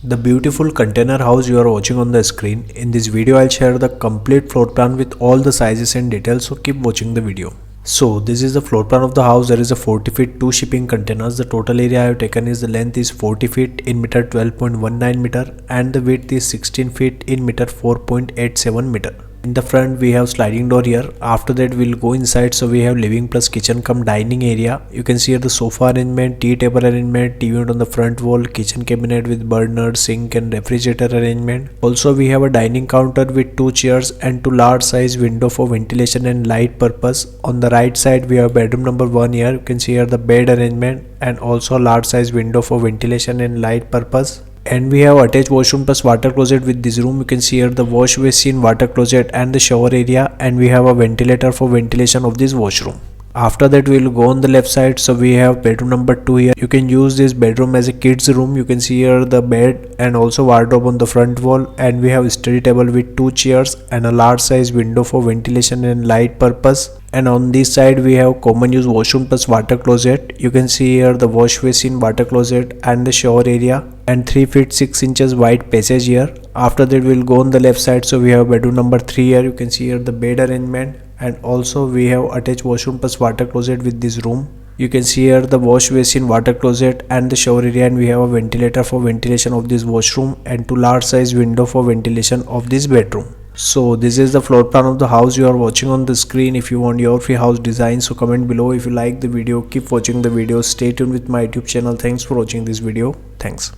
The beautiful container house you are watching on the screen. In this video I'll share the complete floor plan with all the sizes and details, so keep watching the video. So this is the floor plan of the house. There is a 40 feet 2 shipping containers. The total area I have taken is the length is 40 feet in meter 12.19 meter and the width is 16 feet in meter 4.87 meter. In the front we have sliding door here. After that we'll go inside. So we have living plus kitchen cum dining area. You can see here the sofa arrangement, tea table arrangement, TV unit on the front wall, kitchen cabinet with burner, sink and refrigerator arrangement. Also we have a dining counter with 2 chairs and 2 large size window for ventilation and light purpose. On the right side we have bedroom number 1 here. You can see here the bed arrangement and also a large size window for ventilation and light purpose. And we have attached washroom plus water closet with this room. You can see here the wash basin, water closet and the shower area, and we have a ventilator for ventilation of this washroom. After that we'll go on the left side. So we have bedroom number 2 here. You can use this bedroom as a kids room. You can see here the bed and also wardrobe on the front wall, and we have a study table with 2 chairs and a large size window for ventilation and light purpose. And on this side we have common use washroom plus water closet. You can see here the wash basin, water closet and the shower area, and 3 feet 6 inches wide passage here. After that we'll go on the left side. So we have bedroom number 3 here. You can see here the bed arrangement, and also we have attached washroom plus water closet with this room. You can see here the wash basin, water closet and the shower area, and we have a ventilator for ventilation of this washroom and 2 large size window for ventilation of this bedroom. So this is the floor plan of the house you are watching on the screen. If you want your free house design, so comment below. If you like the video, keep watching the video. Stay tuned with my YouTube channel. Thanks for watching this video. Thanks.